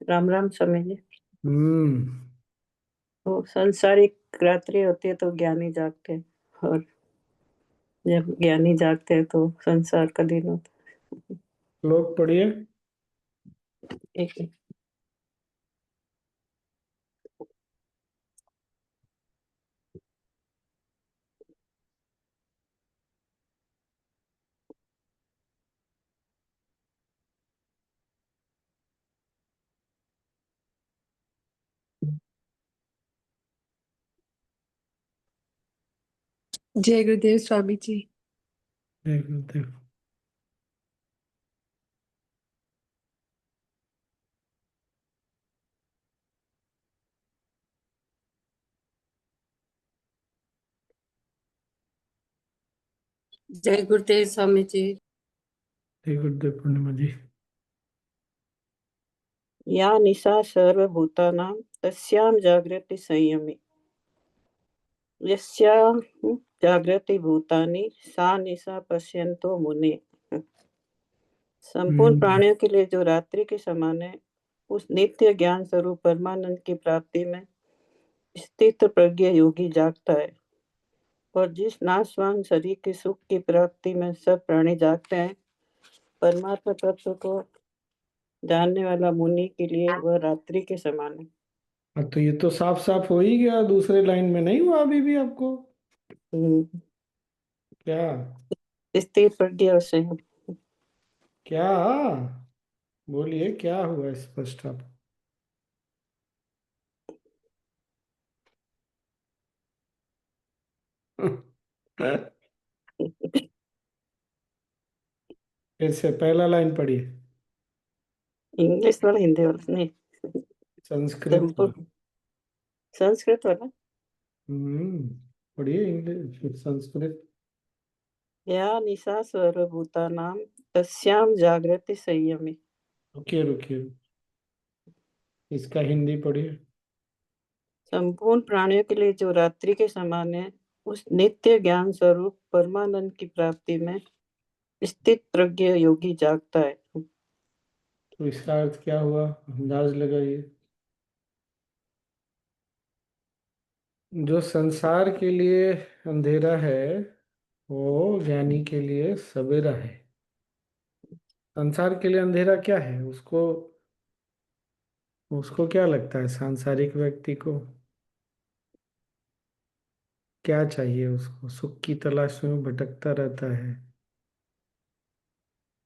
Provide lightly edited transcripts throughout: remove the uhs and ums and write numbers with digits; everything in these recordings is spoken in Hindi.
राम राम स्वामी जी। हम्म। तो संसारिक रात्रि होती है तो ज्ञानी जागते हैं, और जब ज्ञानी जागते हैं तो संसार का दिन होता श्लोक पढ़िए। है। एक जय गुरुदेव स्वामी जी। देखो देखो। जय गुरुदेव स्वामी जी। देखो गुरुदेव पूर्णिमा जी। या निशा सर्वभूतानां तस्यां जागृति संयमी, यस्यां जागृति भूतानि सा निशा पश्यन्तो मुने। संपूर्ण हम्म। प्राणियों के लिए जो रात्रि के समान है, उस नित्य ज्ञान स्वरूप परमानंद की प्राप्ति में स्थित प्रज्ञ योगी जागता है। और जिस नाशवान शरीर के सुख की प्राप्ति में सब प्राणी जागते हैं, परमात्मा तत्व को जानने वाला मुनि के लिए वह रात्रि के समान है। हाँ, तो ये तो साफ साफ हो ही गया, दूसरे लाइन में नहीं हुआ अभी भी आपको? क्या? स्थिर प्रज्ञ और संयम। क्या? बोलिए क्या हुआ स्पष्ट आप। फिर से पहला लाइन पढ़िए। इंग्लिश वाला हिंदी वाला नहीं, संस्कृत वाला। संपूर्ण संस्कृत वाला। हम्म। पढ़िए इंग्लिश फिर संस्कृत। या निशा सर्वभूतानां तस्यां जागृति संयमी। रुकिए रुकिए, इसका हिंदी पढ़िए। संपूर्ण प्राणियों के लिए जो रात्रि के समान है, उस नित्य ज्ञान स्वरूप परमानंद की प्राप्ति में स्थित प्रज्ञ योगी जागता है। तो इसका अर्थ क्या हुआ, अंदाज लगाइए। जो संसार के लिए अंधेरा है, वो ज्ञानी के लिए सवेरा है। संसार के लिए अंधेरा क्या है उसको? उसको क्या लगता है सांसारिक व्यक्ति को? क्या चाहिए उसको? सुख की तलाश में भटकता रहता है।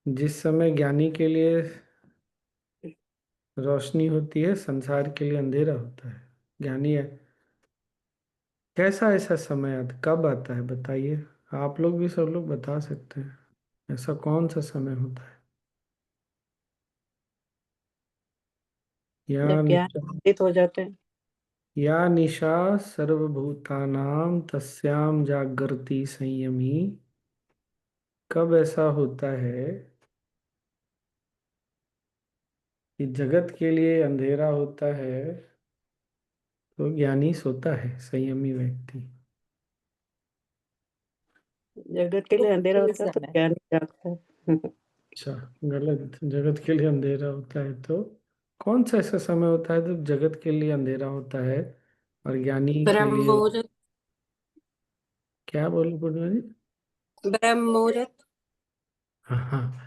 जिस समय ज्ञानी के लिए रोशनी होती है, संसार के लिए अंधेरा होता है। ज्ञानी है। कैसा ऐसा समय आता, कब आता है बताइए? आप लोग भी, सब लोग बता सकते हैं। ऐसा कौन सा समय होता है? या जब ज्ञान निशा। स्थित हो जाते हैं। या निशा सर्वभूतानां तस्याम जागृति संयमी। कब ऐसा होता है कि जगत के लिए अंधेरा होता है, तो ज्ञानी सोता है, संयमी व्यक्ति। जगत के लिए अंधेरा होता है तो समय ज्ञान जागता है। अच्छा, गलत। जगत के लिए अंधेरा होता है तो कौन सा ऐसा समय होता है जब जगत के लिए अंधेरा होता है और ज्ञानी के ब्रह्म लिए? मुहूर्त। क्या बोले पूर्णिमा जी? ब्रह्म मुहूर्त। हाँ हाँ।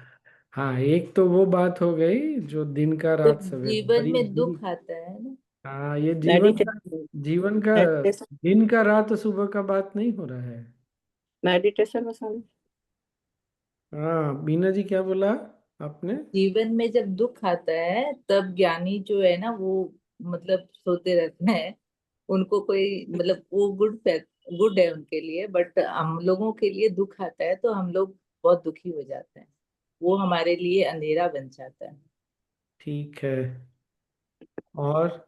हाँ, एक तो वो बात हो गई जो दिन का रात जब सवेरा, और जीवन ये में दुख आता है ना। हाँ, ये जीवन का, मेडिटेशन जीवन का, मेडिटेशन दिन का रात सुबह का बात नहीं हो रहा है। मेडिटेशन में शामिल। हाँ, बीना जी क्या बोला आपने? जीवन में जब दुख आता है तब ज्ञानी जो है ना वो मतलब सोते रहते हैं। उनको कोई मतलब वो गुड है उनके लिए, बट हम लोगों के लिए दुख आता है तो हम लोग बहुत दुखी हो जाते हैं। वो हमारे लिए अंधेरा बन जाता है। ठीक है। और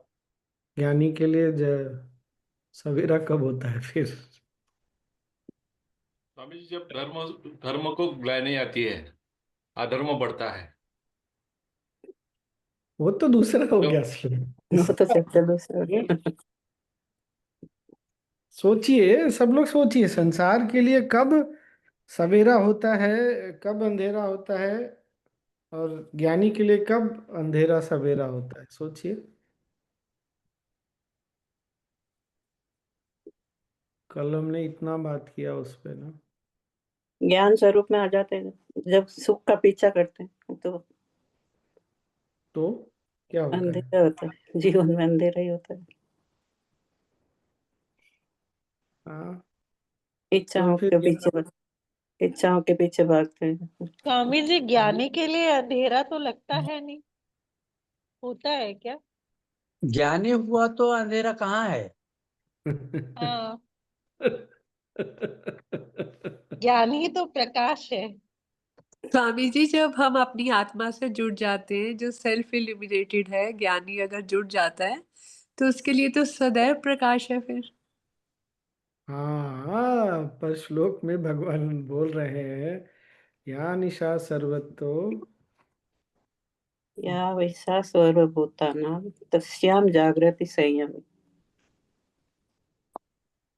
ज्ञानी के लिए सवेरा कब होता है फिर? स्वामी जी, जब धर्म धर्म को ग्लानि आती है, अधर्म बढ़ता है। वो तो दूसरा हो तो गया श्लोक वो तो इसका। चैप्टर दूसरा हो गया। सोचिए, सब लोग सोचिए, संसार के लिए कब सवेरा होता है, कब अंधेरा होता है? और ज्ञानी के लिए कब अंधेरा सवेरा होता है, सोचिए। कल हमने इतना बात किया उस पे ना। ज्ञान स्वरूप में आ जाते हैं जब सुख का पीछा करते हैं तो तो क्या होता है? अंधेरा होता है, जीवन में अंधेरा ही होता है। हाँ, तो इच्छाओं फिर के पीछे इच्छाओं के पीछे भागते हैं। स्वामी जी, ज्ञानी के लिए अंधेरा तो लगता है नहीं, होता है क्या? ज्ञानी हुआ तो अंधेरा कहाँ है? हाँ, ज्ञानी तो प्रकाश है। स्वामी जी, जब हम अपनी आत्मा से जुड़ जाते हैं, जो सेल्फ इल्यूमिनेटेड है, ज्ञानी अगर जुड़ जाता है तो उसके लिए तो सदैव प्रकाश है फिर। हाँ, पर श्लोक में भगवान बोल रहे हैं, या निशा सर्वतो। या वैसा सर्वभूतानां तस्याम जागृति संयमी।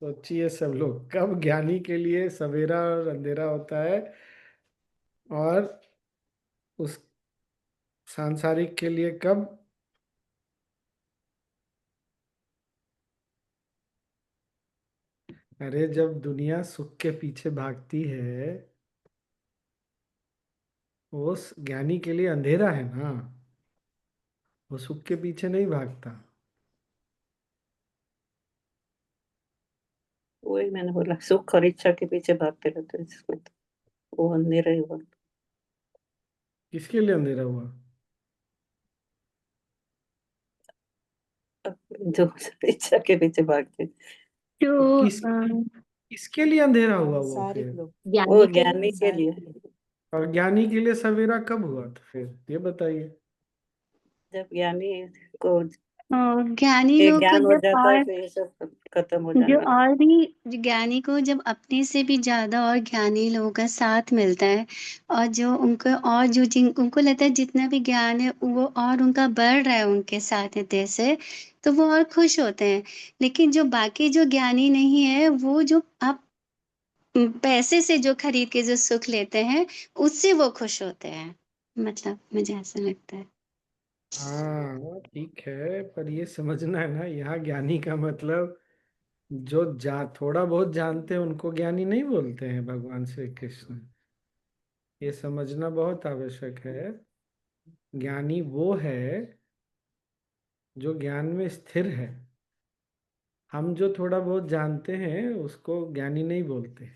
सोचिए सब लोग, कब ज्ञानी के लिए सवेरा और अंधेरा होता है, और उस सांसारिक के लिए कब? अरे जब दुनिया सुख के पीछे भागती है, वो ज्ञानी के लिए अंधेरा है ना, वो सुख के पीछे नहीं भागता। वही मैंने बोला, सुख और इच्छा के पीछे भागते रहते हैं जिसको, तो वो अंधेरा ही हुआ। किसके लिए अंधेरा हुआ? जो इच्छा के पीछे भागते हैं, तो तो किसके लिए अंधेरा हुआ वो सांसारिक फिर? लोग वो ज्ञानी के ज्ञानी के लिए। और ज्ञानी के लिए सवेरा कब हुआ तो फिर ये बताइए। जब ज्ञानी को ज्ञानी ये लोग को ज्ञान हो जब जाता है और तो ये सब खत्म हो जो जाने लगता और भी जो ज्ञानी को जब अपने से भी ज्यादा और ज्ञानी लोगों का साथ मिलता है, और जो उनको और जो जिन उनको लगता है जितना भी ज्ञान है वो और उनका बढ़ रहा है उनके साथ नित्य से, तो वो और खुश होते हैं। लेकिन जो बाकी जो ज्ञानी नहीं है, वो जो आप पैसे से जो खरीद के जो सुख लेते हैं, उससे वो खुश होते हैं। मतलब मुझे ऐसा लगता है। हाँ ठीक है, पर ये समझना है ना, यहाँ ज्ञानी का मतलब जो थोड़ा बहुत जानते हैं उनको ज्ञानी नहीं बोलते हैं भगवान श्री कृष्ण। ये समझना बहुत आवश्यक है। ज्ञानी वो है जो ज्ञान में स्थिर है। हम जो थोड़ा बहुत जानते हैं उसको ज्ञानी नहीं बोलते।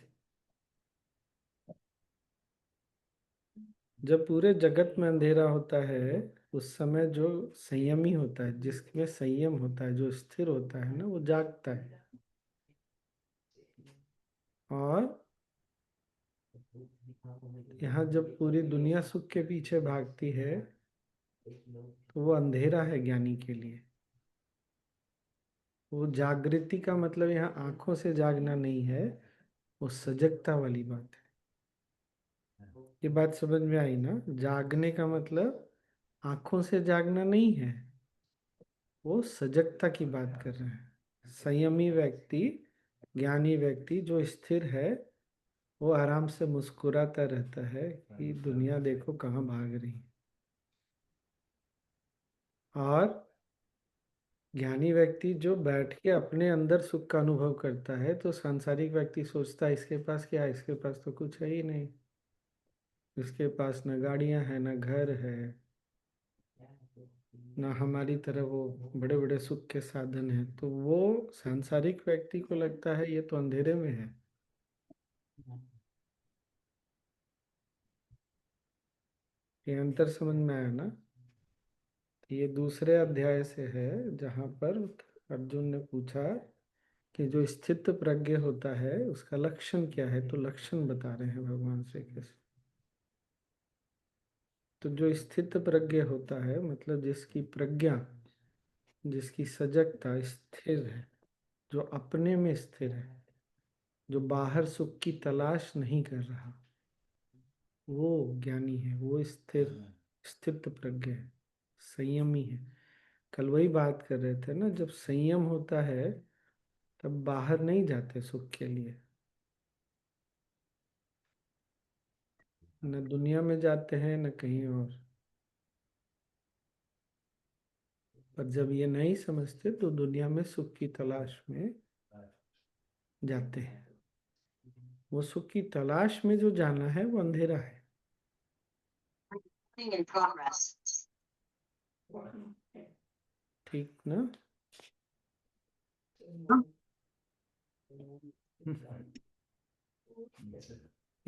जब पूरे जगत में अंधेरा होता है, उस समय जो संयमी होता है, जिसमें संयम होता है, जो स्थिर होता है ना, वो जागता है। और यहाँ जब पूरी दुनिया सुख के पीछे भागती है, तो वो अंधेरा है ज्ञानी के लिए। वो जागृति का मतलब यहाँ आंखों से जागना नहीं है, वो सजगता वाली बात है। ये बात समझ में आई ना? जागने का मतलब आंखों से जागना नहीं है, वो सजगता की बात कर रहे हैं। संयमी व्यक्ति, ज्ञानी व्यक्ति जो स्थिर है, वो आराम से मुस्कुराता रहता है कि दुनिया देखो कहाँ भाग रही है। और ज्ञानी व्यक्ति जो बैठ के अपने अंदर सुख का अनुभव करता है, तो सांसारिक व्यक्ति सोचता है इसके पास क्या है, इसके पास तो कुछ है ही नहीं, इसके पास न गाड़ियां हैं, न घर है, न हमारी तरह वो बड़े बड़े सुख के साधन हैं। तो वो सांसारिक व्यक्ति को लगता है ये तो अंधेरे में है। ये अंतर समझ में आया ना? ये दूसरे अध्याय से है, जहाँ पर अर्जुन ने पूछा कि जो स्थित प्रज्ञ होता है उसका लक्षण क्या है, तो लक्षण बता रहे हैं भगवान श्री कृष्ण। तो जो स्थित प्रज्ञ होता है मतलब जिसकी प्रज्ञा, जिसकी सजगता स्थिर है, जो अपने में स्थिर है, जो बाहर सुख की तलाश नहीं कर रहा, वो ज्ञानी है, वो स्थिर स्थित प्रज्ञ है, संयमी है। कल वही बात कर रहे थे ना, जब संयम होता है तब बाहर नहीं जाते सुख के लिए, न दुनिया में जाते हैं न कहीं और। पर जब ये नहीं समझते तो दुनिया में सुख की तलाश में जाते हैं। वो सुख की तलाश में जो जाना है वो अंधेरा है। ठीक ना?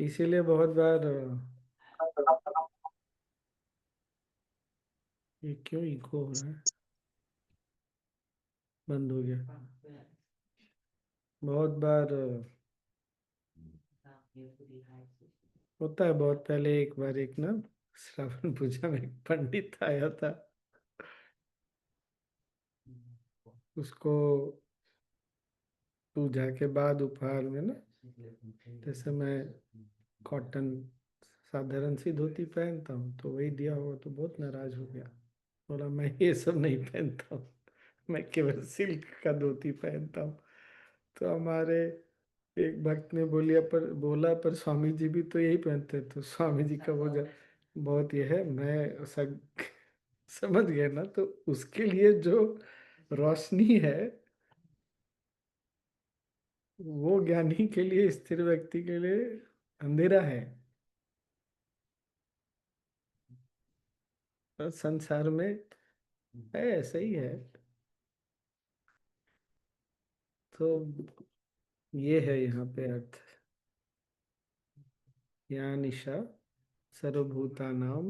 इसीलिए बहुत बार ये क्यों इको हो रहा है? बंद हो गया। बहुत बार होता है। बहुत पहले एक बार एक ना श्रावण पूजा में एक पंडित आया था। उसको पूजा के बाद उपहार में ना, जैसे मैं कॉटन साधारण सी धोती पहनता हूँ तो वही दिया हुआ, तो बहुत नाराज हो गया। बोला मैं ये सब नहीं पहनता हूँ, मैं केवल सिल्क का धोती पहनता हूँ। तो हमारे एक भक्त ने बोला पर स्वामी जी भी तो यही पहनते हैं। तो स्वामी जी का बहुत ये है, मैं समझ गए ना। तो उसके लिए जो रोशनी है वो ज्ञानी के लिए, स्थिर व्यक्ति के लिए अंधेरा है। और संसार में है, ऐसा ही है। तो ये है यहाँ पे अर्थ। या निशा सर्वभूतानां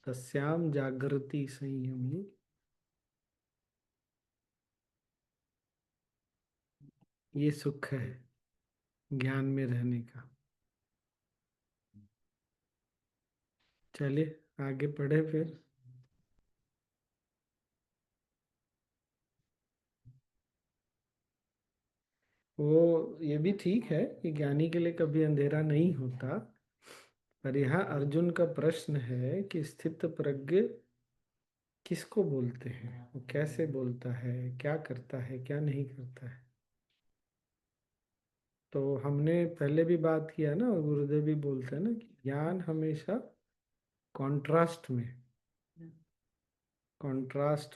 तस्याम जागृति संयमी। ये सुख है ज्ञान में रहने का। चलिए आगे पढ़े फिर। वो ये भी ठीक है कि ज्ञानी के लिए कभी अंधेरा नहीं होता, पर यहाँ अर्जुन का प्रश्न है कि स्थित प्रज्ञ किसको बोलते हैं, वो कैसे बोलता है, क्या करता है, क्या नहीं करता है। तो हमने पहले भी बात किया ना, और गुरुदेव भी बोलते हैं ना कि ज्ञान हमेशा कॉन्ट्रास्ट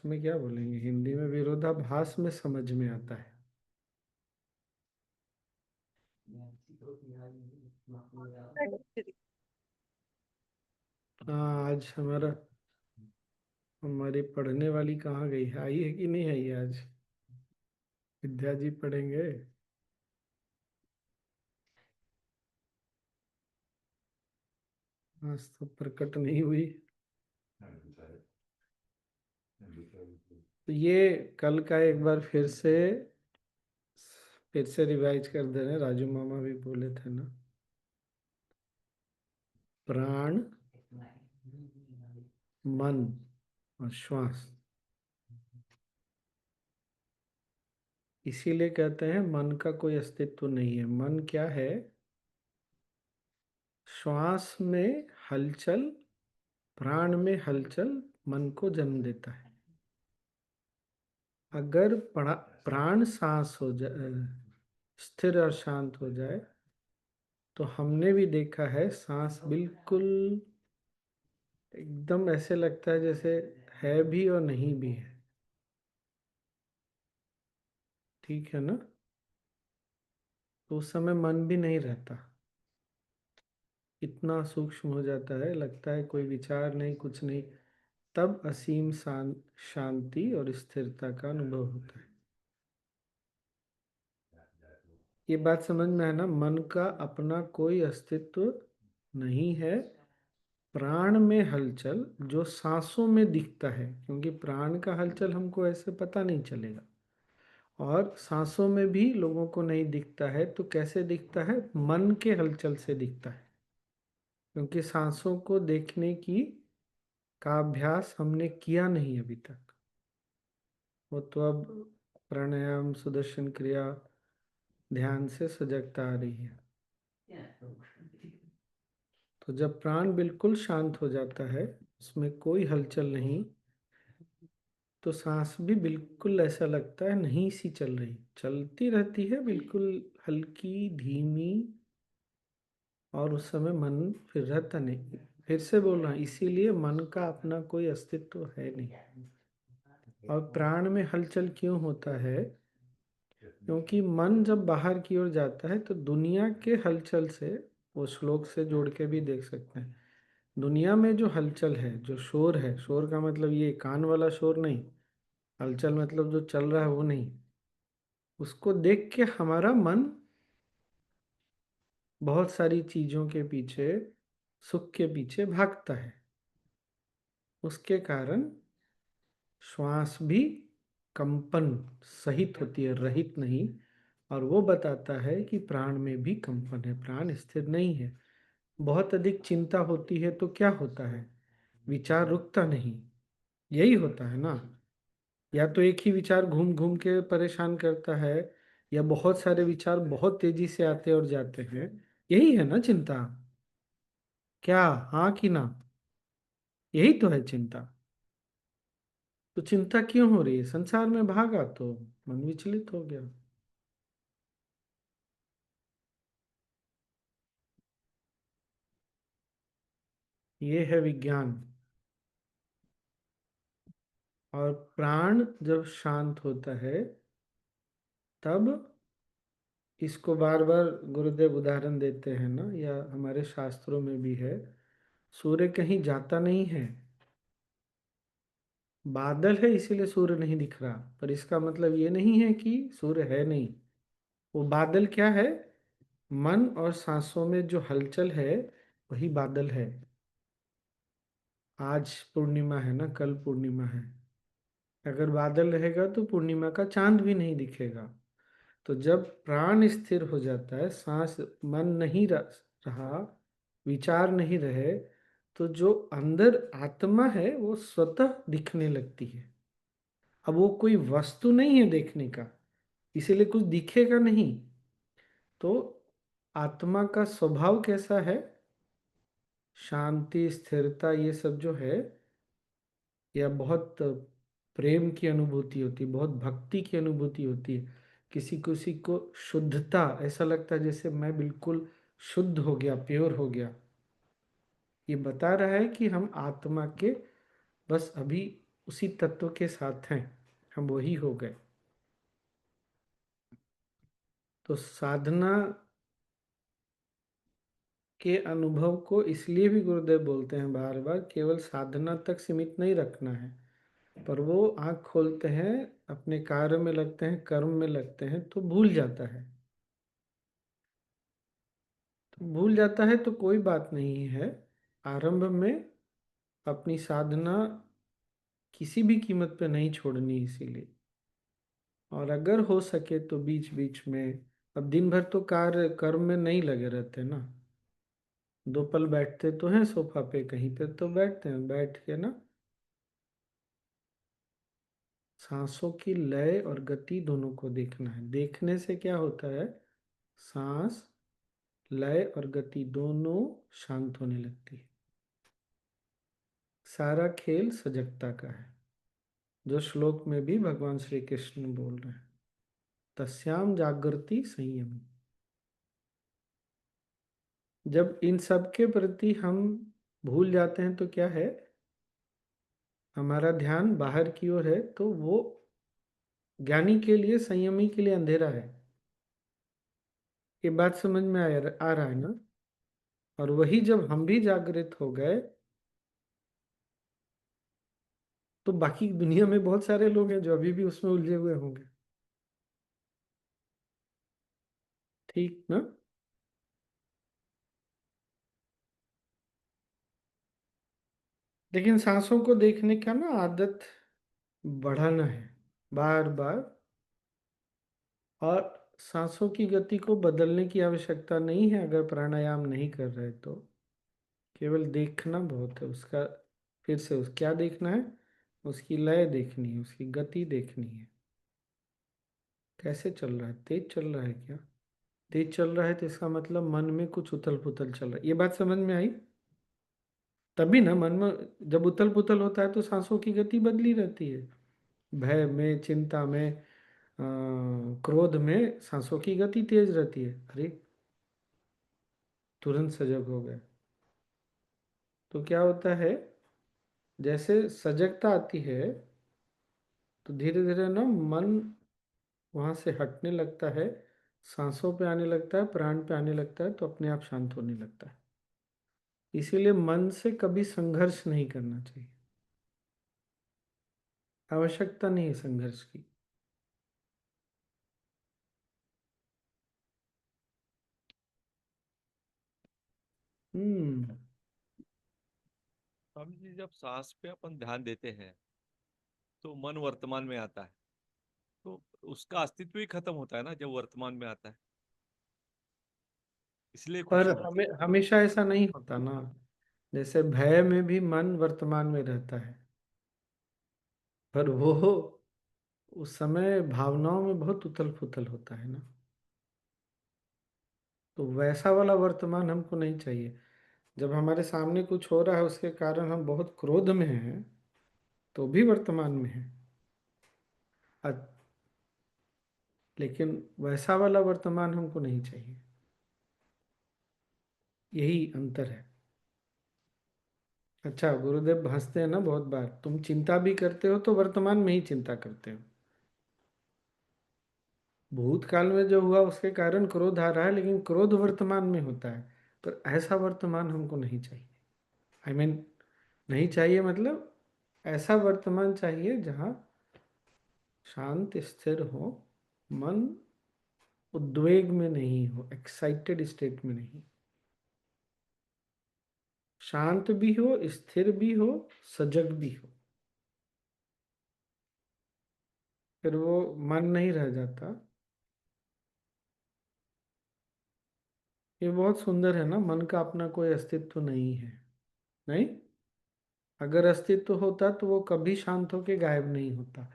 में क्या बोलेंगे हिंदी में, विरोधाभास में समझ में आता है। हाँ, आज हमारी पढ़ने वाली कहाँ गई है? आई है कि नहीं आई है आज? विद्या जी पढ़ेंगे। आज तो प्रकट नहीं हुई। तो ये कल का एक बार फिर से रिवाइज कर दे रहे हैं। राजू मामा भी बोले थे ना, प्राण, मन और श्वास। इसीलिए कहते हैं मन का कोई अस्तित्व नहीं है। मन क्या है? श्वास में हलचल, प्राण में हलचल मन को जन्म देता है। अगर प्राण सांस हो जाए, स्थिर और शांत हो जाए, तो हमने भी देखा है सांस बिल्कुल एकदम ऐसे लगता है जैसे है भी और नहीं भी है। ठीक है ना? तो उस समय मन भी नहीं रहता, इतना सूक्ष्म हो जाता है, लगता है कोई विचार नहीं, कुछ नहीं। तब असीम शांति और स्थिरता का अनुभव होता है। ये बात समझ में है ना? मन का अपना कोई अस्तित्व नहीं है। प्राण में हलचल जो सांसों में दिखता है, क्योंकि प्राण का हलचल हमको ऐसे पता नहीं चलेगा, और सांसों में भी लोगों को नहीं दिखता है। तो कैसे दिखता है? मन के हलचल से दिखता है, क्योंकि सांसों को देखने का अभ्यास हमने किया नहीं अभी तक। वो तो अब प्राणायाम, सुदर्शन क्रिया, ध्यान से सजगता आ रही है। तो जब प्राण बिल्कुल शांत हो जाता है, उसमें कोई हलचल नहीं, तो सांस भी बिल्कुल ऐसा लगता है नहीं सी चल रही, चलती रहती है बिल्कुल हल्की धीमी। और उस समय मन फिर रहता नहीं। फिर से बोल रहा, इसीलिए मन का अपना कोई अस्तित्व है नहीं। और प्राण में हलचल क्यों होता है? क्योंकि मन जब बाहर की ओर जाता है तो दुनिया के हलचल से, वो श्लोक से जोड़ के भी देख सकते हैं, दुनिया में जो हलचल है, जो शोर है, शोर का मतलब ये कान वाला शोर नहीं, हलचल मतलब जो चल रहा है वो नहीं, उसको देख के हमारा मन बहुत सारी चीजों के पीछे, सुख के पीछे भागता है। उसके कारण श्वास भी कंपन सहित होती है, रहित नहीं। और वो बताता है कि प्राण में भी कंपन है, प्राण स्थिर नहीं है। बहुत अधिक चिंता होती है तो क्या होता है? विचार रुकता नहीं, यही होता है ना। या तो एक ही विचार घूम घूम के परेशान करता है, या बहुत सारे विचार बहुत तेजी से आते और जाते हैं, यही है ना चिंता। क्या, हाँ कि ना? यही तो है चिंता। तो चिंता क्यों हो रही है? संसार में भागा तो मन विचलित हो गया। ये है विज्ञान। और प्राण जब शांत होता है तब, इसको बार बार गुरुदेव उदाहरण देते हैं ना, या हमारे शास्त्रों में भी है, सूर्य कहीं जाता नहीं है। बादल है इसीलिए सूर्य नहीं दिख रहा, पर इसका मतलब ये नहीं है कि सूर्य है नहीं। वो बादल क्या है? मन और सांसों में जो हलचल है, वही बादल है। आज पूर्णिमा है ना, कल पूर्णिमा है। अगर बादल रहेगा तो पूर्णिमा का चांद भी नहीं दिखेगा। तो जब प्राण स्थिर हो जाता है, सांस, मन नहीं रहा, विचार नहीं रहे, तो जो अंदर आत्मा है वो स्वतः दिखने लगती है। अब वो कोई वस्तु नहीं है देखने का, इसीलिए कुछ दिखेगा नहीं। तो आत्मा का स्वभाव कैसा है? शांति, स्थिरता, ये सब जो है, या बहुत प्रेम की अनुभूति होती है, बहुत भक्ति की अनुभूति होती है। किसी किसी को शुद्धता, ऐसा लगता है जैसे मैं बिल्कुल शुद्ध हो गया, प्योर हो गया। ये बता रहा है कि हम आत्मा के बस अभी उसी तत्व के साथ हैं, हम वही हो गए। तो साधना के अनुभव को इसलिए भी गुरुदेव बोलते हैं बार बार, केवल साधना तक सीमित नहीं रखना है। पर वो आँख खोलते हैं, अपने कार्य में लगते हैं, कर्म में लगते हैं, तो भूल जाता है। तो भूल जाता है तो कोई बात नहीं है। आरंभ में अपनी साधना किसी भी कीमत पे नहीं छोड़नी, इसीलिए। और अगर हो सके तो बीच बीच में, अब दिन भर तो कार्य कर्म में नहीं लगे रहते ना, 2 पल बैठते तो हैं सोफा पे, कहीं पे तो बैठते हैं, बैठ के ना सांसों की लय और गति दोनों को देखना है। देखने से क्या होता है? सांस, लय और गति दोनों शांत होने लगती है। सारा खेल सजगता का है, जो श्लोक में भी भगवान श्री कृष्ण बोल रहे हैं, तस्याम जागृति संयम। जब इन सब के प्रति हम भूल जाते हैं तो क्या है? हमारा ध्यान बाहर की ओर है, तो वो ज्ञानी के लिए, संयमी के लिए अंधेरा है। ये बात समझ में आ रहा है ना? और वही जब हम भी जागृत हो गए, तो बाकी दुनिया में बहुत सारे लोग हैं जो अभी भी उसमें उलझे हुए होंगे। ठीक ना? लेकिन सांसों को देखने का ना आदत बढ़ाना है बार बार। और सांसों की गति को बदलने की आवश्यकता नहीं है अगर प्राणायाम नहीं कर रहे तो। केवल देखना बहुत है उसका। फिर से उस क्या देखना है? उसकी लय देखनी है, उसकी गति देखनी है। कैसे चल रहा है? तेज चल रहा है क्या? तेज चल रहा है तो इसका मतलब मन में कुछ उथल पुथल चल रहा है। ये बात समझ में आई? तभी ना, मन में जब उथल पुथल होता है तो सांसों की गति बदली रहती है। भय में, चिंता में, क्रोध में सांसों की गति तेज रहती है। अरे, तुरंत सजग हो गए। तो क्या होता है? जैसे सजगता आती है, तो धीरे धीरे ना मन वहाँ से हटने लगता है, सांसों पे आने लगता है, प्राण पे आने लगता है, तो अपने आप शांत होने लगता है। इसीलिए मन से कभी संघर्ष नहीं करना चाहिए, आवश्यकता नहीं है संघर्ष की। हम्म। स्वामी जी, जब सांस पे अपन ध्यान देते हैं तो मन वर्तमान में आता है, तो उसका अस्तित्व ही खत्म होता है ना जब वर्तमान में आता है, इसलिए पर खुशी होती है। हमेशा ऐसा नहीं होता ना। जैसे भय में भी मन वर्तमान में रहता है, पर वो उस समय भावनाओं में बहुत उथल पुथल होता है ना। तो वैसा वाला वर्तमान हमको नहीं चाहिए। जब हमारे सामने कुछ हो रहा है उसके कारण हम बहुत क्रोध में हैं, तो भी वर्तमान में है। लेकिन वैसा वाला वर्तमान हमको नहीं चाहिए, यही अंतर है। अच्छा, गुरुदेव हंसते हैं ना बहुत बार, तुम चिंता भी करते हो तो वर्तमान में ही चिंता करते हो। भूतकाल में जो हुआ उसके कारण क्रोध आ रहा है, लेकिन क्रोध वर्तमान में होता है। पर ऐसा वर्तमान हमको नहीं चाहिए। आई मीन नहीं चाहिए मतलब ऐसा वर्तमान चाहिए जहाँ शांत स्थिर हो, मन उद्वेग में नहीं हो, एक्साइटेड स्टेट में नहीं, शांत भी हो, स्थिर भी हो, सजग भी हो। फिर वो मन नहीं रह जाता। ये बहुत सुंदर है ना, मन का अपना कोई अस्तित्व नहीं है। नहीं, अगर अस्तित्व होता तो वो कभी शांत होके गायब नहीं होता।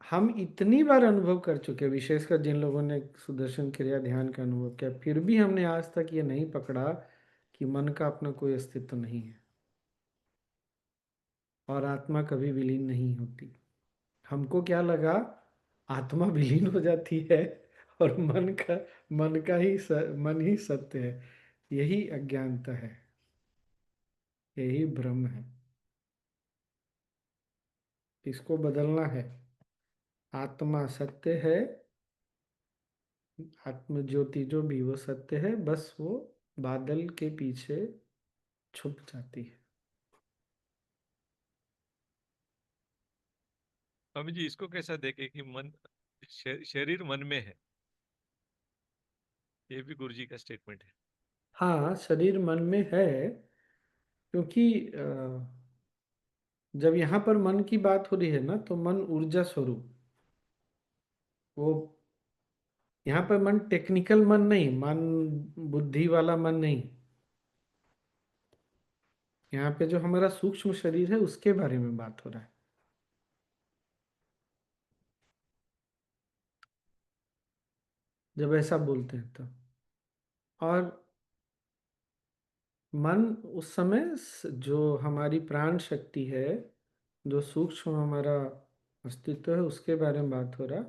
हम इतनी बार अनुभव कर चुके हैं, विशेषकर जिन लोगों ने सुदर्शन क्रिया ध्यान का अनुभव किया, फिर भी हमने आज तक ये नहीं पकड़ा कि मन का अपना कोई अस्तित्व नहीं है और आत्मा कभी विलीन नहीं होती। हमको क्या लगा, आत्मा विलीन हो जाती है और मन ही सत्य है। यही अज्ञानता है, यही भ्रम है। इसको बदलना है। आत्मा सत्य है, आत्म ज्योति जो भी वो सत्य है, बस वो बादल के पीछे छुप जाती है। स्वामी जी, इसको कैसा देखे कि मन शरीर मन में है, ये भी गुरु जी का स्टेटमेंट है। हाँ, शरीर मन में है, क्योंकि जब यहाँ पर मन की बात हो रही है ना, तो मन ऊर्जा स्वरूप, वो यहाँ पर मन टेक्निकल मन नहीं, मन बुद्धि वाला मन नहीं। यहाँ पे जो हमारा सूक्ष्म शरीर है उसके बारे में बात हो रहा है। जब ऐसा बोलते हैं तो, और मन उस समय जो हमारी प्राण शक्ति है, जो सूक्ष्म हमारा अस्तित्व है, उसके बारे में बात हो रहा।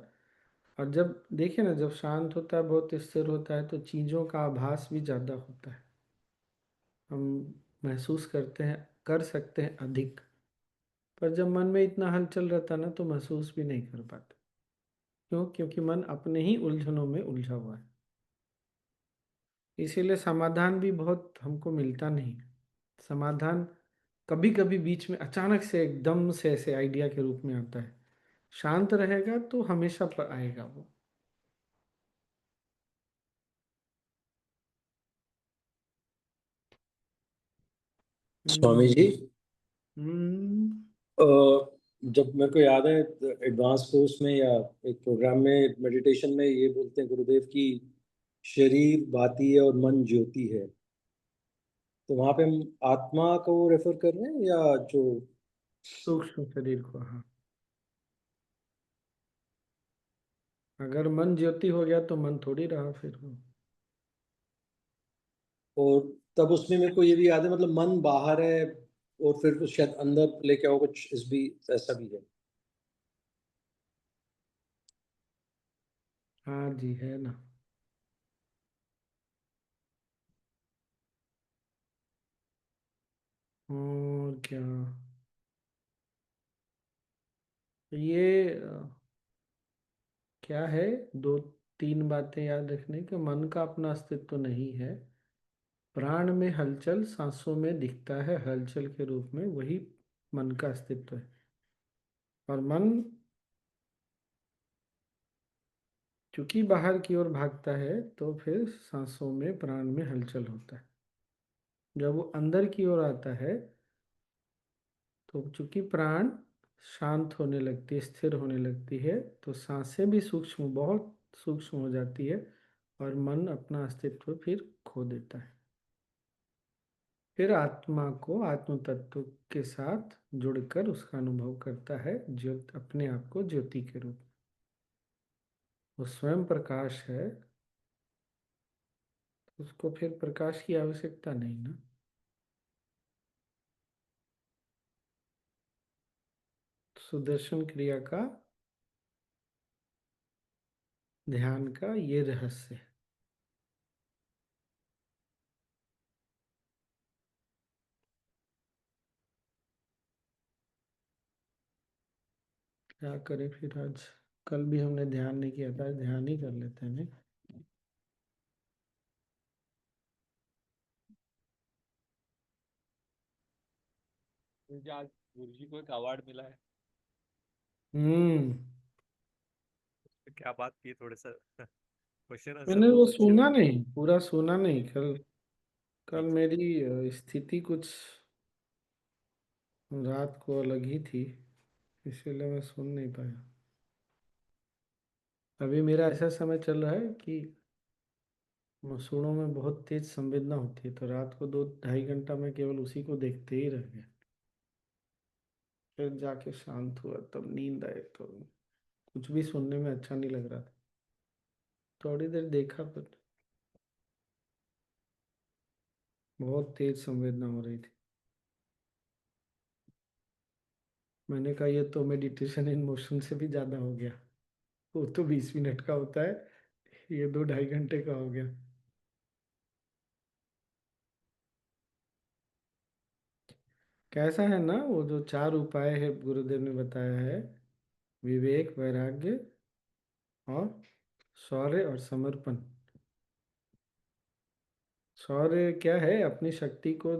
और जब देखिए ना, जब शांत होता है, बहुत स्थिर होता है, तो चीज़ों का आभास भी ज़्यादा होता है। हम महसूस करते हैं, कर सकते हैं अधिक। पर जब मन में इतना हलचल रहता है ना, तो महसूस भी नहीं कर पाते। क्यों? क्योंकि मन अपने ही उलझनों में उलझा हुआ है। इसीलिए समाधान भी बहुत हमको मिलता नहीं। समाधान कभी कभी बीच में अचानक से एकदम से ऐसे आइडिया के रूप में आता है। शांत रहेगा तो हमेशा पर आएगा वो। स्वामी जी, हम्म। अ, जब मेरे को याद है एडवांस कोर्स में या एक प्रोग्राम में मेडिटेशन में ये बोलते हैं गुरुदेव की शरीर बाती है और मन ज्योति है। तो वहां पे हम आत्मा को रेफर कर रहे हैं या जो। सूक्ष्म शरीर को, हाँ। अगर मन ज्योति हो गया तो मन थोड़ी रहा फिर वो। और तब उसमें मेरे को ये भी याद है, मतलब मन बाहर है और फिर कुछ शायद अंदर लेके आओ, कुछ इस भी ऐसा भी है। हाँ जी, है ना। और क्या। ये क्या है, दो तीन बातें याद रखने कि मन का अपना अस्तित्व नहीं है। प्राण में हलचल सांसों में दिखता है हलचल के रूप में, वही मन का अस्तित्व है। और मन चूंकि बाहर की ओर भागता है तो फिर सांसों में प्राण में हलचल होता है। जब वो अंदर की ओर आता है तो चूंकि प्राण शांत होने लगती है, स्थिर होने लगती है, तो सांसें भी सूक्ष्म, बहुत सूक्ष्म हो जाती है और मन अपना अस्तित्व फिर खो देता है। फिर आत्मा को आत्म तत्व के साथ जुड़कर उसका अनुभव करता है, ज्योत अपने आप को ज्योति के रूप में। वो स्वयं प्रकाश है, उसको फिर प्रकाश की आवश्यकता नहीं ना। सुदर्शन क्रिया का, ध्यान का ये रहस्य है। क्या करें फिर आज, कल भी हमने ध्यान नहीं किया था, ध्यान ही कर लेते हैं। नहीं, मुझे आज गुरु जी को एक अवार्ड मिला है। तो क्या बात की, थोड़े सा क्वेश्चन आंसर मैंने वो बहुत अच्छे सुना हुए। नहीं, पूरा सुना नहीं। कल मेरी स्थिति कुछ रात को अलग ही थी, इसीलिए मैं सुन नहीं पाया। अभी मेरा ऐसा समय चल रहा है कि मसूड़ों में बहुत तेज संवेदना होती है, तो रात को 2-2.5 घंटा मैं केवल उसी को देखते ही रह गया। फिर जाके शांत हुआ, तब नींद आए, तो कुछ भी सुनने में अच्छा नहीं लग रहा था। थोड़ी देर देखा पर बहुत तेज संवेदना हो रही थी। मैंने कहा ये तो मेडिटेशन इन मोशन से भी ज़्यादा हो गया। वो तो 20 मिनट का होता है, ये 2-2.5 घंटे का हो गया। कैसा है ना, वो जो 4 उपाय है गुरुदेव ने बताया है, विवेक, वैराग्य और शौर्य और समर्पण। शौर्य क्या है, अपनी शक्ति को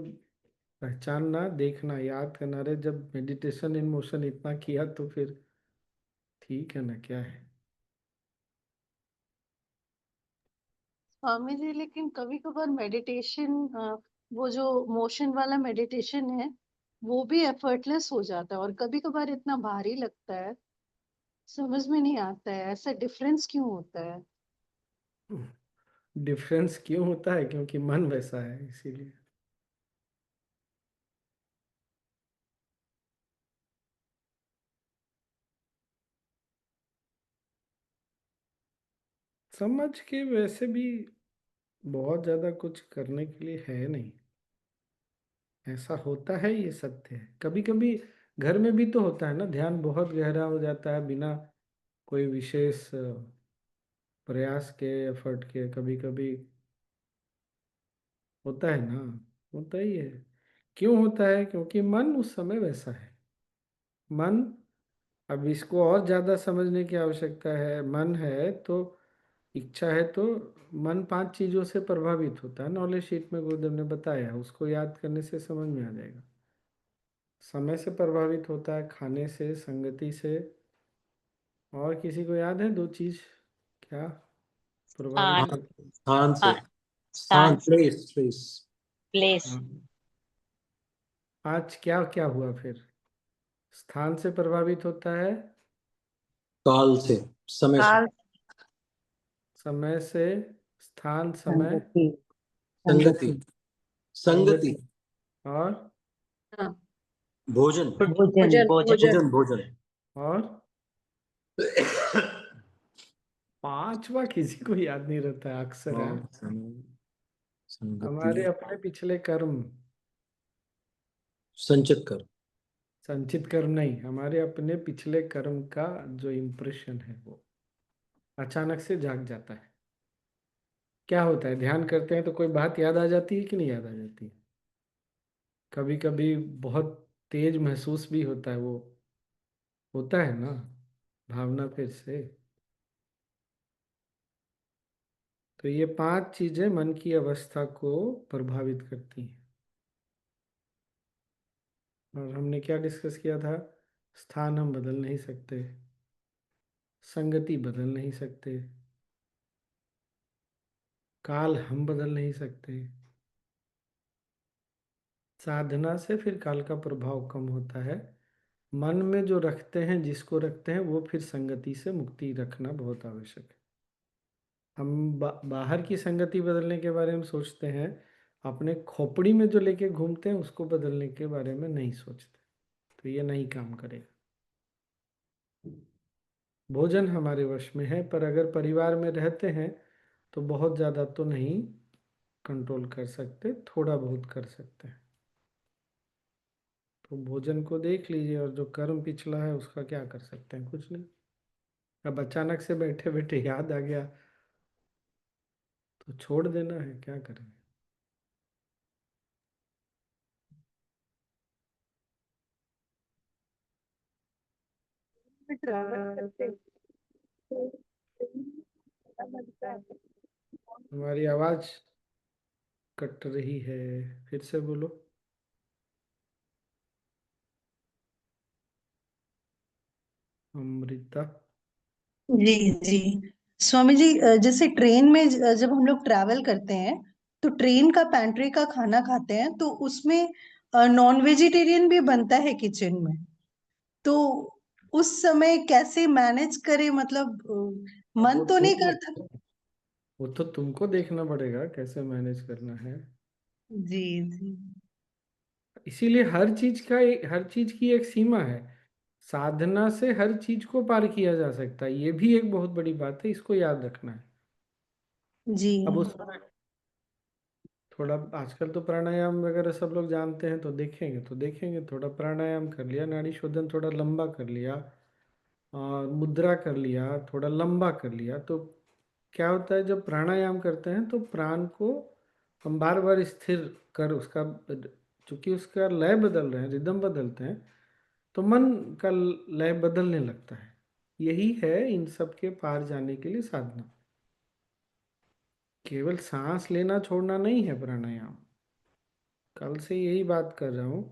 पहचानना, देखना, याद करना। रे जब मेडिटेशन इन मोशन इतना किया तो फिर ठीक है ना, क्या है। स्वामी जी, लेकिन कभी कभार मेडिटेशन, वो जो मोशन वाला मेडिटेशन है वो भी एफर्टलेस हो जाता है और कभी कभार इतना भारी लगता है, समझ में नहीं आता है ऐसा डिफरेंस क्यों होता है। डिफरेंस क्यों होता है? क्योंकि मन वैसा है, इसीलिए। समझ के वैसे भी बहुत ज्यादा कुछ करने के लिए है नहीं। ऐसा होता है, ये सत्य है। कभी कभी घर में भी तो होता है ना, ध्यान बहुत गहरा हो जाता है बिना कोई विशेष प्रयास के, एफर्ट के। कभी कभी होता है ना, होता ही है। क्यों होता है? क्योंकि मन उस समय वैसा है। मन, अब इसको और ज्यादा समझने की आवश्यकता है। मन है तो इच्छा है तो मन 5 चीजों से प्रभावित होता है। नॉलेज शीट में गुरुदेव ने बताया, उसको याद करने से समझ में आ जाएगा। समय से प्रभावित होता है, खाने से, संगति से, और किसी को याद है 2 चीज क्या प्रभावित स्थान, करती स्थान से, स्थान से, प्लेस प्लेस। प्लेस, हाँ। आज क्या क्या हुआ फिर? स्थान से प्रभावित होता है, काल से, समय से, काल, समय से, स्थान, समय, संगति, संगति, संगति, संगति, और हाँ, भोजन, भोजन, भोजन, भोजन, भोजन। और 5वां किसी को याद नहीं रहता है अक्सर है। हाँ, हमारे संगति, अपने पिछले कर्म, संचित कर। संचित कर्म नहीं, हमारे अपने पिछले कर्म का जो इम्प्रेशन है वो अचानक से जाग जाता है। क्या होता है, ध्यान करते हैं तो कोई बात याद आ जाती है कि नहीं याद आ जाती है? कभी कभी बहुत तेज महसूस भी होता है वो होता है ना भावना फिर से। तो ये 5 चीजें मन की अवस्था को प्रभावित करती हैं। और हमने क्या डिस्कस किया था? स्थान हम बदल नहीं सकते, संगति बदल नहीं सकते, काल हम बदल नहीं सकते। साधना से फिर काल का प्रभाव कम होता है। मन में जो रखते हैं, जिसको रखते हैं, वो फिर संगति से मुक्ति रखना बहुत आवश्यक है। हम बाहर की संगति बदलने के बारे में सोचते हैं, अपने खोपड़ी में जो लेके घूमते हैं उसको बदलने के बारे में नहीं सोचते, तो ये नहीं काम करेगा। भोजन हमारे वश में है, पर अगर परिवार में रहते हैं तो बहुत ज़्यादा तो नहीं कंट्रोल कर सकते, थोड़ा बहुत कर सकते हैं। तो भोजन को देख लीजिए, और जो कर्म पिछला है उसका क्या कर सकते हैं? कुछ नहीं। अब अचानक से बैठे बैठे याद आ गया तो छोड़ देना है, क्या करेंगे? ट्रैवल करते हैं तो लगता है। हमारी आवाज कट रही है, फिर से बोलो। अमृता। जी जी स्वामी जी, जैसे ट्रेन में जब हम लोग ट्रैवल करते हैं तो ट्रेन का पैंट्री का खाना खाते हैं तो उसमें नॉन वेजिटेरियन भी बनता है किचन में। तो उस समय कैसे मैनेज करें, मतलब अब मन तो नहीं करता। वो तो तुमको देखना पड़ेगा कैसे मैनेज करना है। जी जी इसीलिए हर चीज की एक सीमा है। साधना से हर चीज को पार किया जा सकता है, ये भी एक बहुत बड़ी बात है, इसको याद रखना है। जी अब उसमें थोड़ा, आजकल तो प्राणायाम वगैरह सब लोग जानते हैं, तो देखेंगे थोड़ा प्राणायाम कर लिया, नाड़ी शोधन थोड़ा लंबा कर लिया, और मुद्रा कर लिया, थोड़ा लंबा कर लिया, तो क्या होता है? जब प्राणायाम करते हैं तो प्राण को हम बार बार स्थिर कर उसका, चूंकि उसका लय बदल रहे हैं, रिदम बदलते हैं, तो मन का लय बदलने लगता है। यही है इन सब के पार जाने के लिए साधना। केवल सांस लेना छोड़ना नहीं है प्राणायाम। कल से यही बात कर रहा हूँ,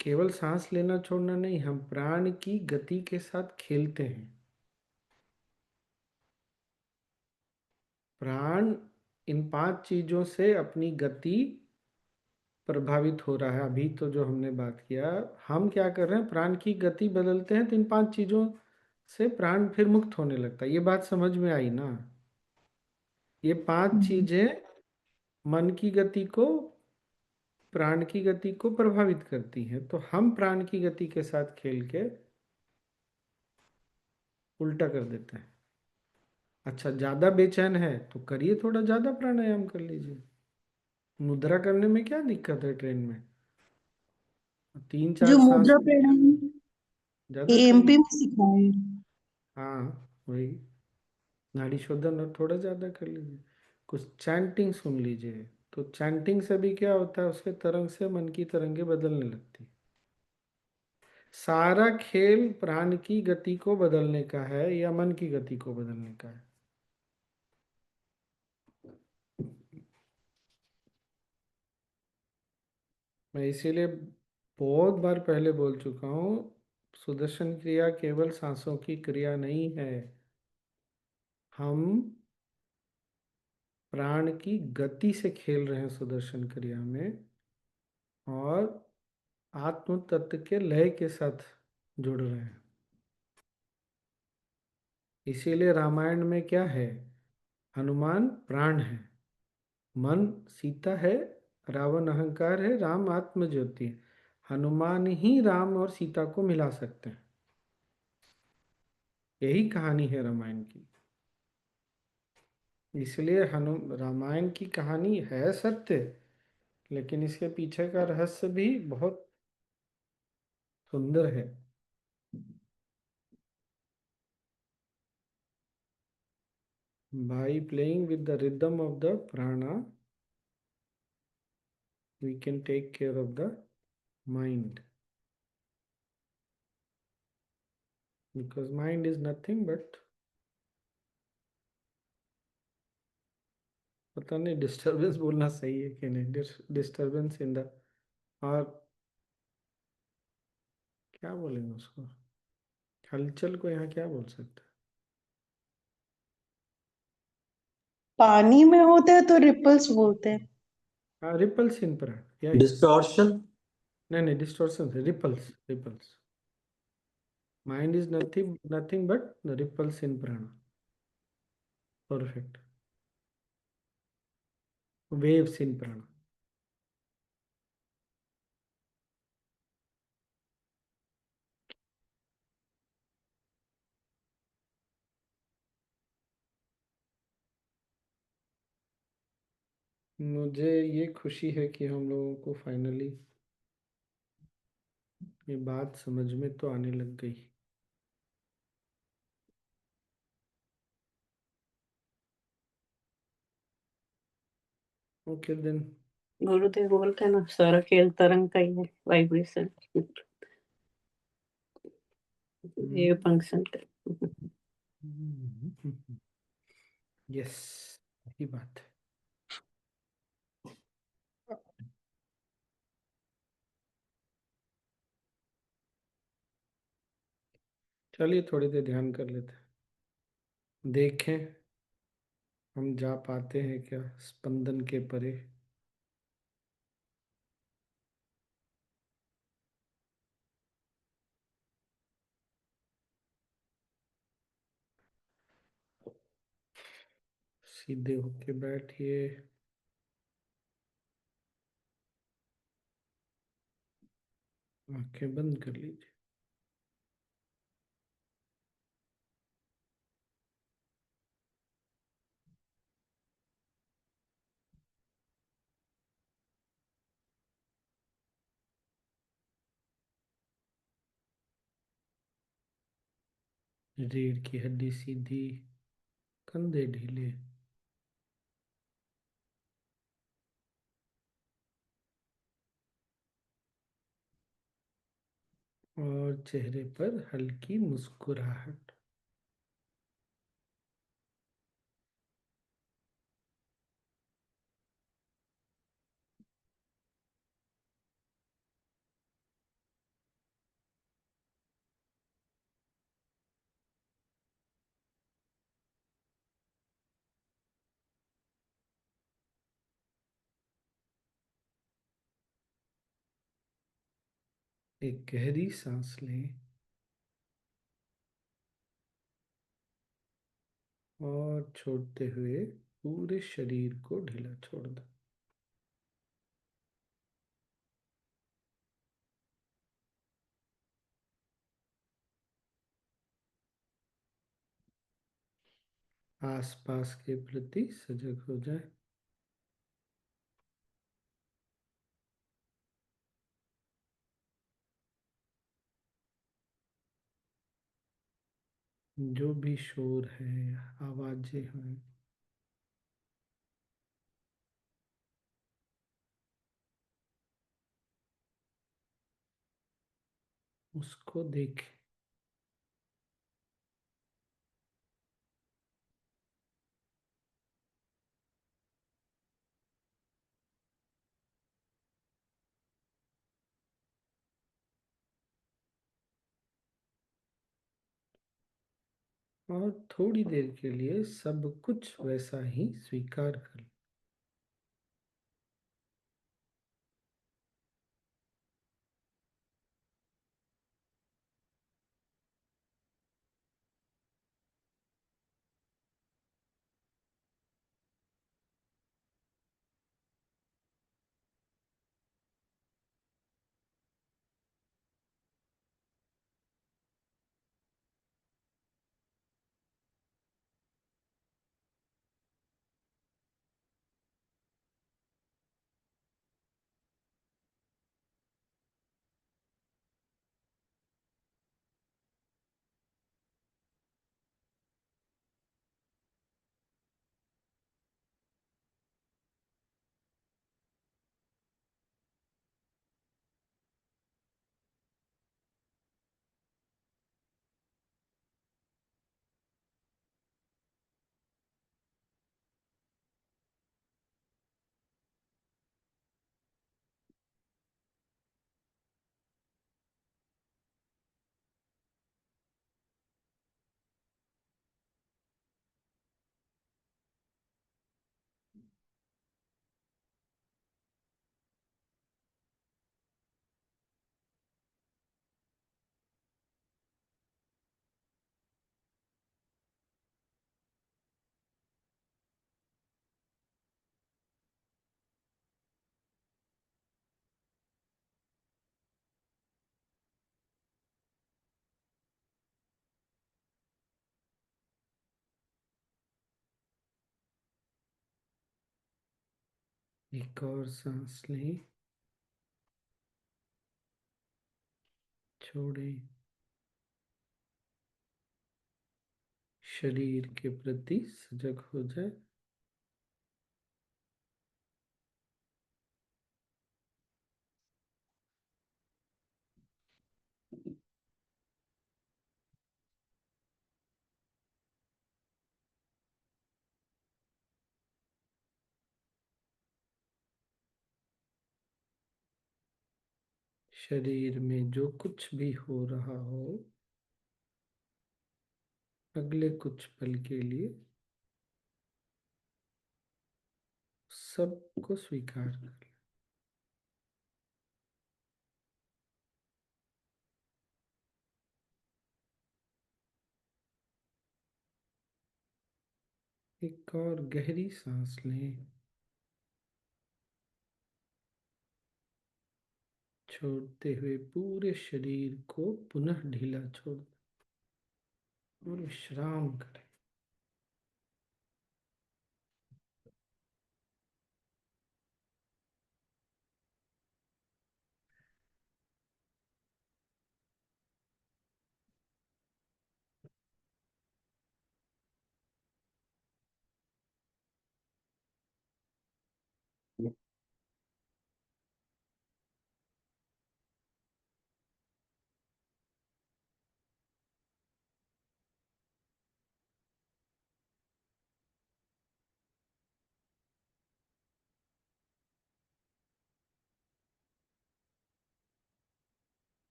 केवल सांस लेना छोड़ना नहीं, हम प्राण की गति के साथ खेलते हैं। प्राण इन 5 चीजों से अपनी गति प्रभावित हो रहा है। अभी तो जो हमने बात किया, हम क्या कर रहे हैं? प्राण की गति बदलते हैं तो इन 5 चीजों से प्राण फिर मुक्त होने लगता है। ये बात समझ में आई ना? ये 5 चीजें मन की गति को, प्राण की गति को प्रभावित करती हैं, तो हम प्राण की गति के साथ खेल के उल्टा कर देते हैं। अच्छा, ज्यादा बेचैन है तो करिए, थोड़ा ज्यादा प्राणायाम कर लीजिए। मुद्रा करने में क्या दिक्कत है ट्रेन में? 3-4 जो सांस मुद्रा प्राणायाम ज्यादा कर एएमपी लीजिए। में सिखाए। हाँ वही, नाड़ी शोधन और थोड़ा ज्यादा कर लीजिए। कुछ चैंटिंग सुन लीजिए, तो चैंटिंग से भी क्या होता है? उसके तरंग से मन की तरंगे बदलने लगती। सारा खेल प्राण की गति को बदलने का है या मन की गति को बदलने का है? मैं इसीलिए बहुत बार पहले बोल चुका हूँ, सुदर्शन क्रिया केवल सांसों की क्रिया नहीं है। हम प्राण की गति से खेल रहे हैं सुदर्शन क्रिया में, और आत्म तत्व के लय के साथ जुड़ रहे हैं। इसीलिए रामायण में क्या है? हनुमान प्राण है, मन सीता है, रावण अहंकार है, राम आत्म ज्योति है। हनुमान ही राम और सीता को मिला सकते हैं। यही कहानी है रामायण की। इसलिए रामायण की कहानी है सत्य, लेकिन इसके पीछे का रहस्य भी बहुत सुंदर है। By playing with the rhythm of the prana, we can take care of the mind. because mind is nothing but, पता नहीं डिस्टरबेंस बोलना सही है कि नहीं, डिस्टरबेंस इन द, और क्या बोलेंगे उसको, हलचल को यहाँ क्या बोल सकते पानी में होता है तो रिपल्स बोलते हैं। हैं? हाँ, रिपल्स इन प्राण, या डिस्टॉर्शन। नहीं, डिस्टॉर्शन से ripples, ripples. Mind is nothing but ripples in prana. Perfect. Waves in प्राण। मुझे ये खुशी है कि हम लोगों को फाइनली ये बात समझ में तो आने लग गई। Okay then. गुरुदेव बोलते हैं ना, सारा खेल तरंग का ही है, वाइब्रेशन, ये फंक्शन का। यस, यही बात है। चलिए थोड़ी देर ध्यान कर लेते हैं, देखें हम जा पाते हैं क्या स्पंदन के परे। सीधे होके बैठिए, आंखें बंद कर लीजिए। रीढ़ की हड्डी सीधी, कंधे ढीले, और चेहरे पर हल्की मुस्कुराहट। एक गहरी सांस लें और छोड़ते हुए पूरे शरीर को ढीला छोड़ दें। आसपास के प्रति सजग हो जाए। जो भी शोर है, आवाजें हैं, उसको देखें। और थोड़ी देर के लिए सब कुछ वैसा ही स्वीकार कर। एक और सांस लें, छोड़ें। शरीर के प्रति सजग हो जाए। शरीर में जो कुछ भी हो रहा हो, अगले कुछ पल के लिए सबको स्वीकार कर लें। एक और गहरी सांस लें, छोड़ते हुए पूरे शरीर को पुनः ढीला छोड़ दें और विश्राम करें।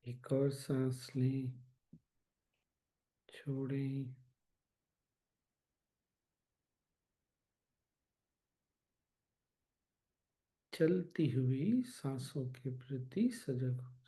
एक और सांस लें, छोड़ें। चलती हुई सांसों के प्रति सजग हो।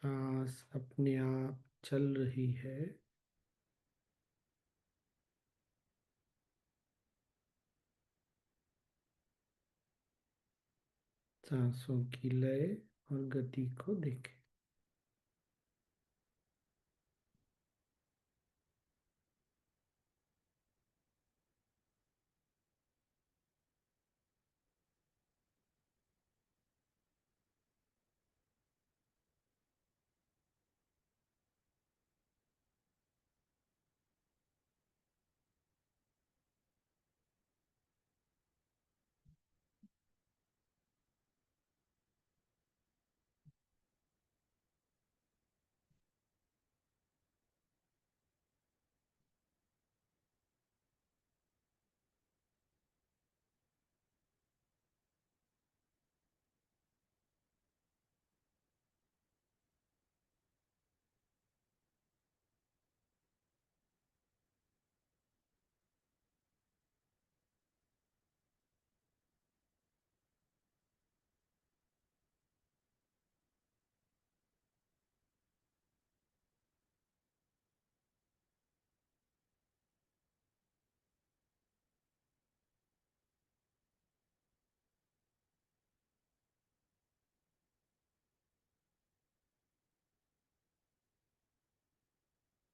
सांस अपने आप चल रही है। सांसों की लय और गति को देखें।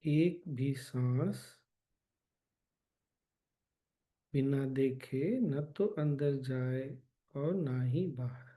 एक भी सांस बिना देखे न तो अंदर जाए और ना ही बाहर।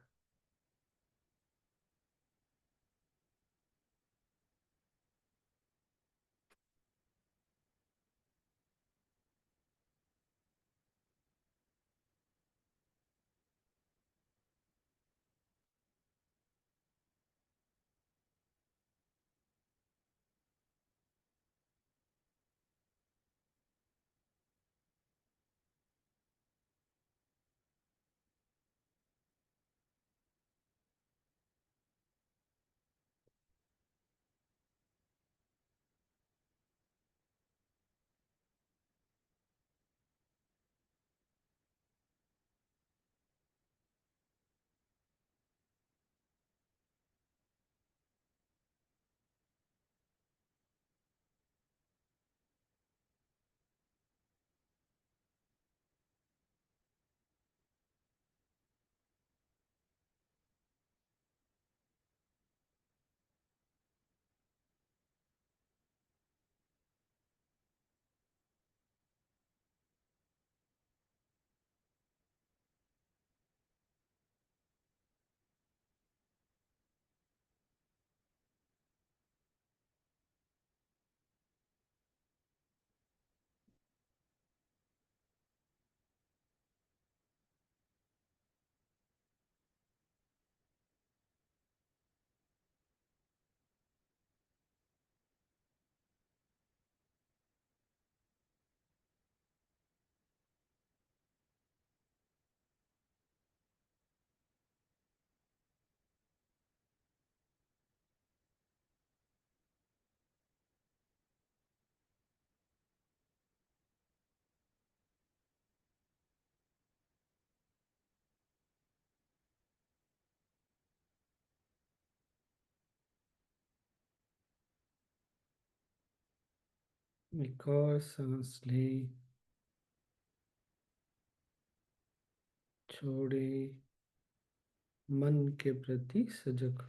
एक और सांस लें, छोड़े, मन के प्रति सजग।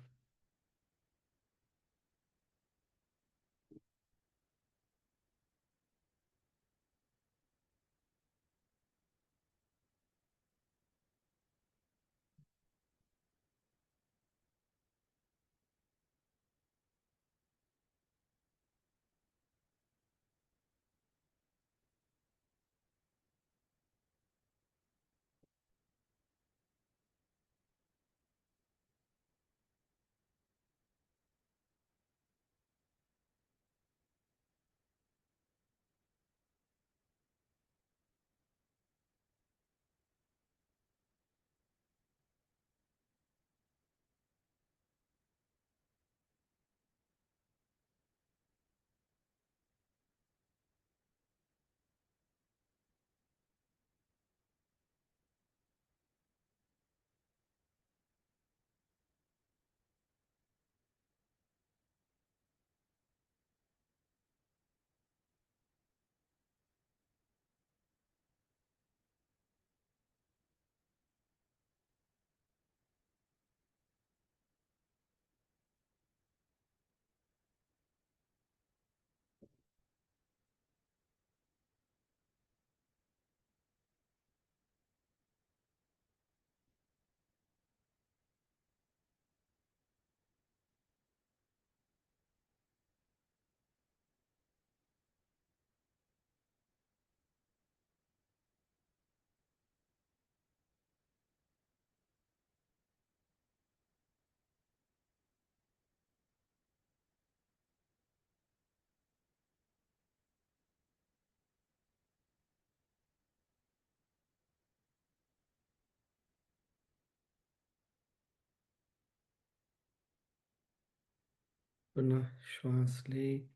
पुनः श्वास लें,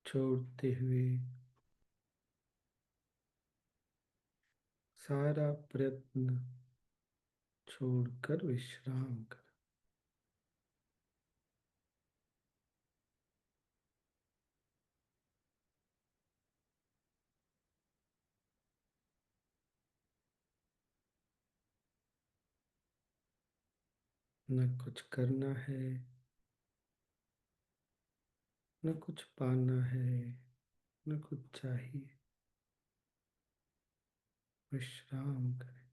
छोड़ते हुए सारा प्रयत्न छोड़कर विश्राम कर। न कुछ करना है, न कुछ पाना है, न कुछ चाहिए, विश्राम करें।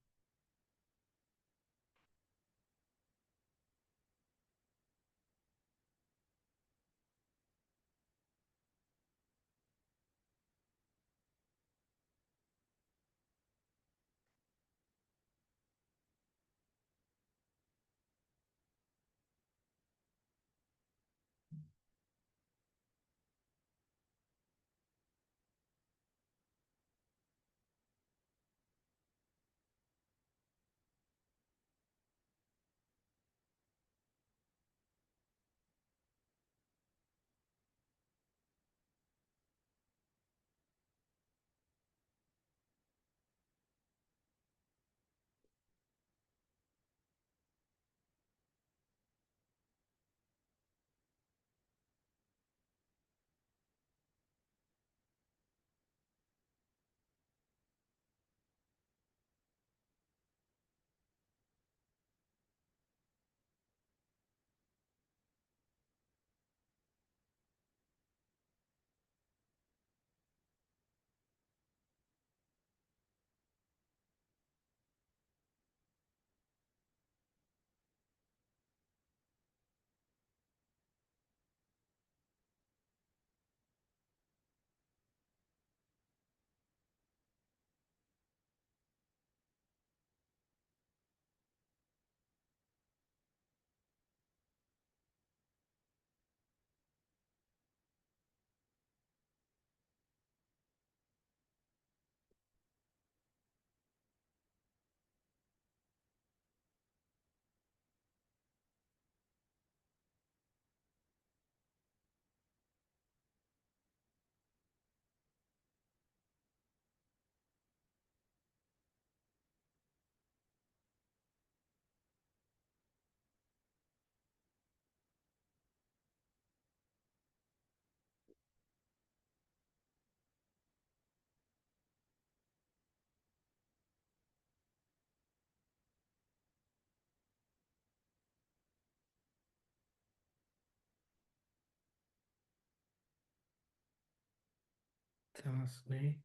सांस लें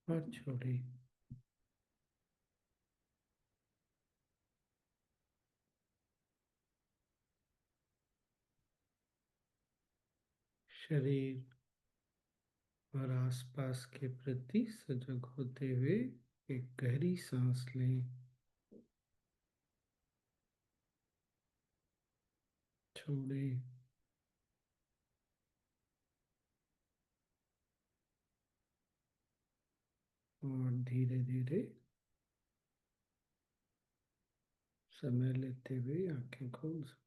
और छोड़ें। शरीर और आसपास के प्रति सजग होते हुए एक गहरी सांस लें, छोड़ें। और धीरे धीरे समय लेते हुए आंखें खोल सकते हैं।